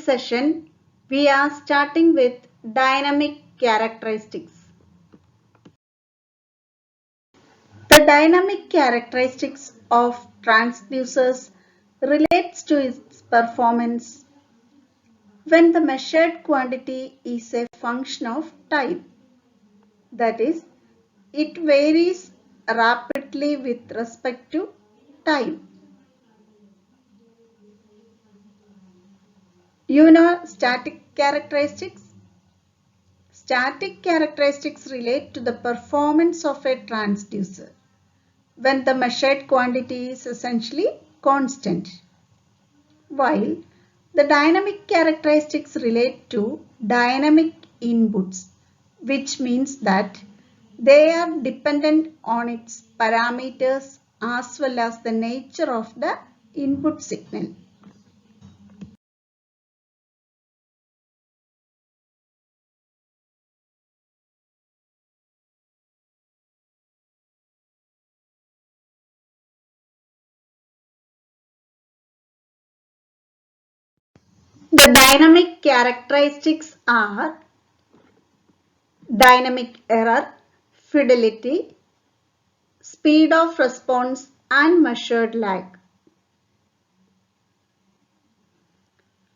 session, we are starting with dynamic characteristics. The dynamic characteristics of transducers relates to its performance when the measured quantity is a function of time. That is, it varies rapidly with respect to time. You know static characteristics? Static characteristics relate to the performance of a transducer when the measured quantity is essentially constant, while the dynamic characteristics relate to dynamic inputs, which means that they are dependent on its parameters as well as the nature of the input signal. The dynamic characteristics are dynamic error, fidelity, speed of response, and measured lag.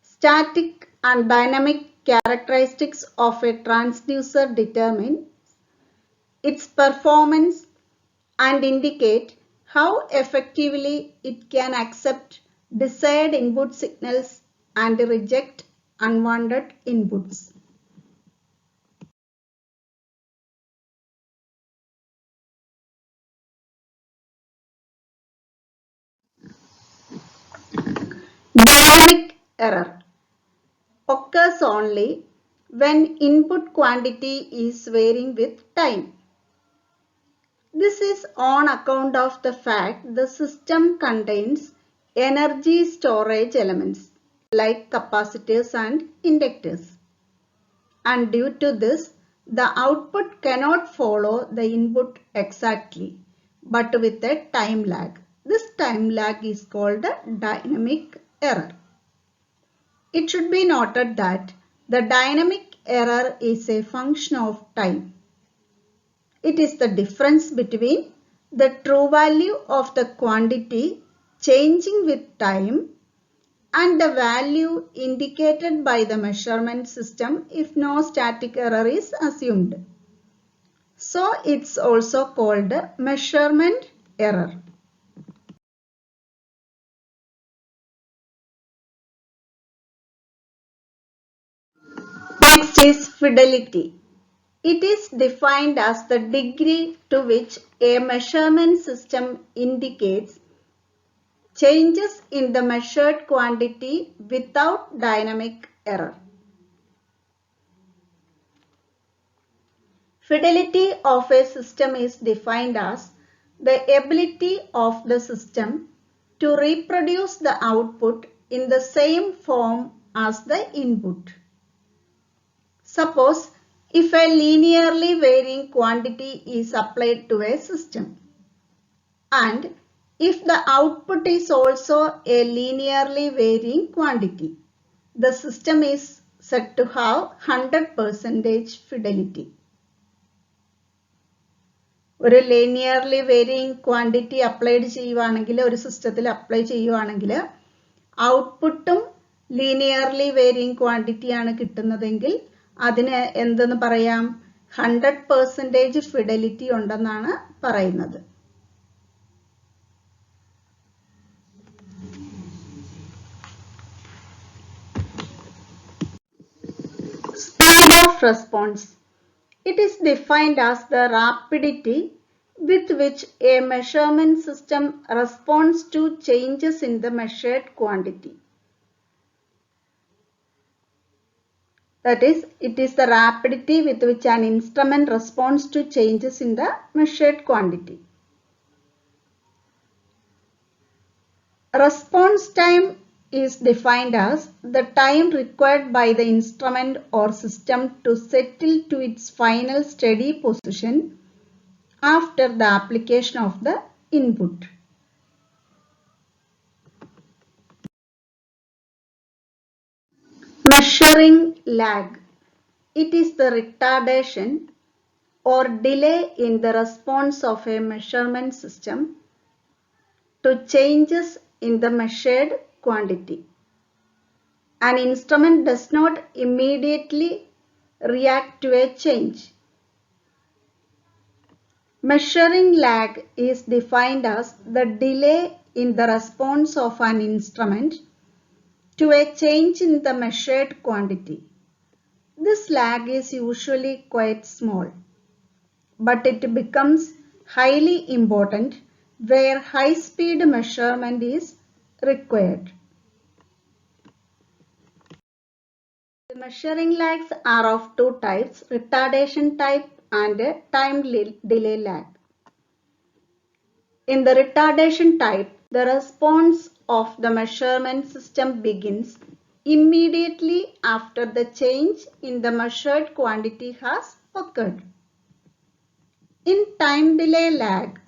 Static and dynamic characteristics of a transducer determine its performance and indicate how effectively it can accept desired input signals and reject unwanted inputs. Dynamic error occurs only when input quantity is varying with time. This is on account of the fact the system contains energy storage elements like capacitors and inductors. And due to this, the output cannot follow the input exactly, but with a time lag. This time lag is called a dynamic error. It should be noted that the dynamic error is a function of time. It is the difference between the true value of the quantity changing with time and the value indicated by the measurement system if no static error is assumed. So it's also called measurement error. Next is fidelity. It is defined as the degree to which a measurement system indicates changes in the measured quantity without dynamic error. Fidelity of a system is defined as the ability of the system to reproduce the output in the same form as the input. Suppose if a linearly varying quantity is applied to a system and if the output is also a linearly varying quantity, the system is said to have 100% fidelity. ഒരു linearly varying quantity applied ചെയ്യുവാണെങ്കിൽ ഒരു സിസ്റ്റത്തിൽ apply ചെയ്യുവാണെങ്കിൽ ഔട്ട്പുട്ടും linearly varying quantity ആണ് കിട്ടുന്നതെങ്കിൽ അതിനെ എന്തെന്ന് പറയാം 100% fidelity ഉണ്ടെന്നാണ് പറയുന്നത്. Speed of response. It is defined as the rapidity with which a measurement system responds to changes in the measured quantity. That is, it is the rapidity with which an instrument responds to changes in the measured quantity. Response time is defined as the time required by the instrument or system to settle to its final steady position after the application of the input. Measuring lag. It is the retardation or delay in the response of a measurement system to changes in the measured quantity. An instrument does not immediately react to a change. Measuring lag is defined as the delay in the response of an instrument to a change in the measured quantity. This lag is usually quite small, but it becomes highly important where high-speed measurement is required. The measuring lags are of two types, retardation type and time delay lag. In the retardation type, the response of the measurement system begins immediately after the change in the measured quantity has occurred. In time delay lag,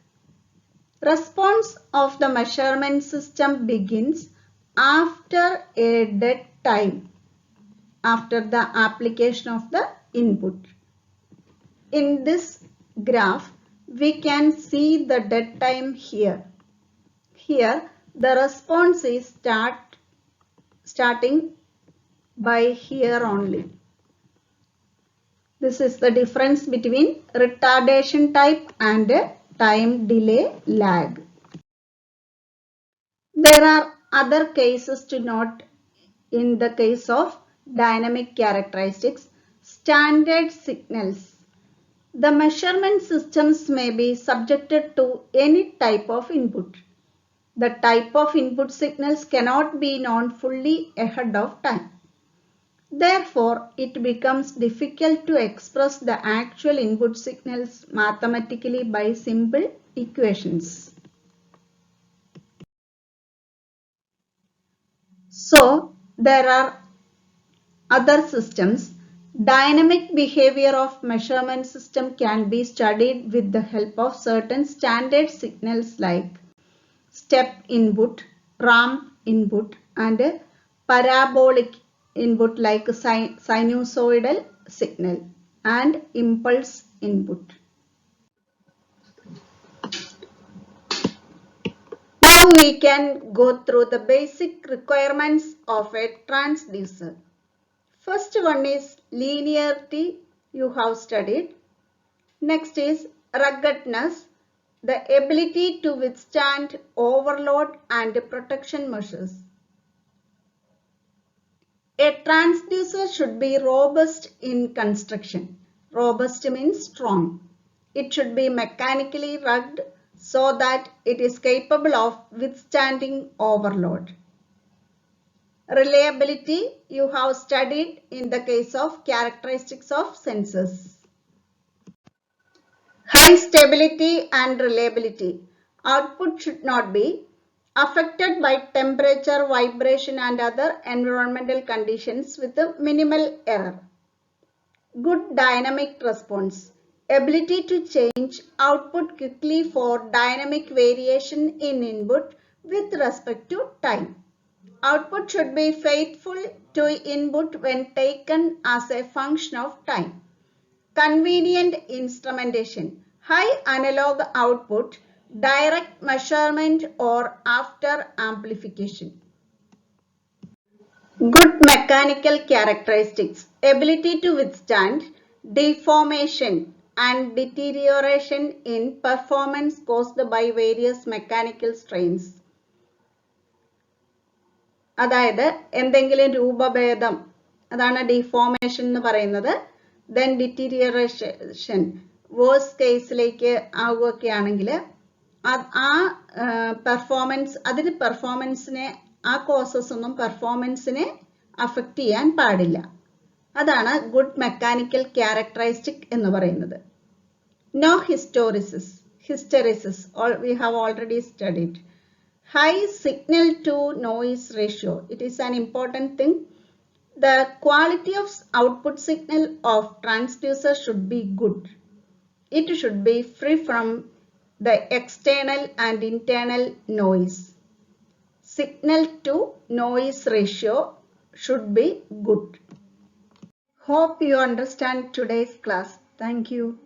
response of the measurement system begins after a dead time, after the application of the input. In this graph, we can see the dead time here. Here, the response is starting by here only. This is the difference between retardation type and time delay lag. There are other cases to note in the case of dynamic characteristics. Standard signals. The measurement systems may be subjected to any type of input. The type of input signals cannot be known fully ahead of time. Therefore, it becomes difficult to express the actual input signals mathematically by simple equations. So, there are other systems. Dynamic behavior of measurement system can be studied with the help of certain standard signals like step input, ramp input, and parabolic input like sinusoidal signal and impulse input. Now we can go through the basic requirements of a transducer. First one is linearity, you have studied. Next is ruggedness, the ability to withstand overload and protection measures. A transducer should be robust in construction. Robust means strong. It should be mechanically rugged so that it is capable of withstanding overload. Reliability you have studied in the case of characteristics of sensors. High stability and reliability. Output should not be affected by temperature, vibration and other environmental conditions with a minimal error. Good dynamic response. Ability to change output quickly for dynamic variation in input with respect to time. Output should be faithful to input when taken as a function of time. Convenient instrumentation. High analog output, direct measurement or after amplification. Good mechanical characteristics. Ability to withstand deformation and deterioration in performance caused by various mechanical strains. അതായത് എന്തെങ്കിലും രൂപഭേദം അതാണ് deformation എന്ന് പറയുന്നത്. Then deterioration verse കേസിലേക്ക് ആവുകയാണെങ്കിൽ ആ performance അതിന് പെർഫോമൻസിനെ ആ കോസസ് ഒന്നും പെർഫോമൻസിനെ അഫക്റ്റ് ചെയ്യാൻ പാടില്ല. അതാണ് ഗുഡ് മെക്കാനിക്കൽ ക്യാരക്ടറിസ്റ്റിക് എന്ന് പറയുന്നത്. No hysteresis. We have already studied. High signal to noise ratio. It is an important thing. The quality of output signal of transducer should be good. It should be free from the external and internal noise. Signal to noise ratio should be good. Hope you understand today's class. Thank you.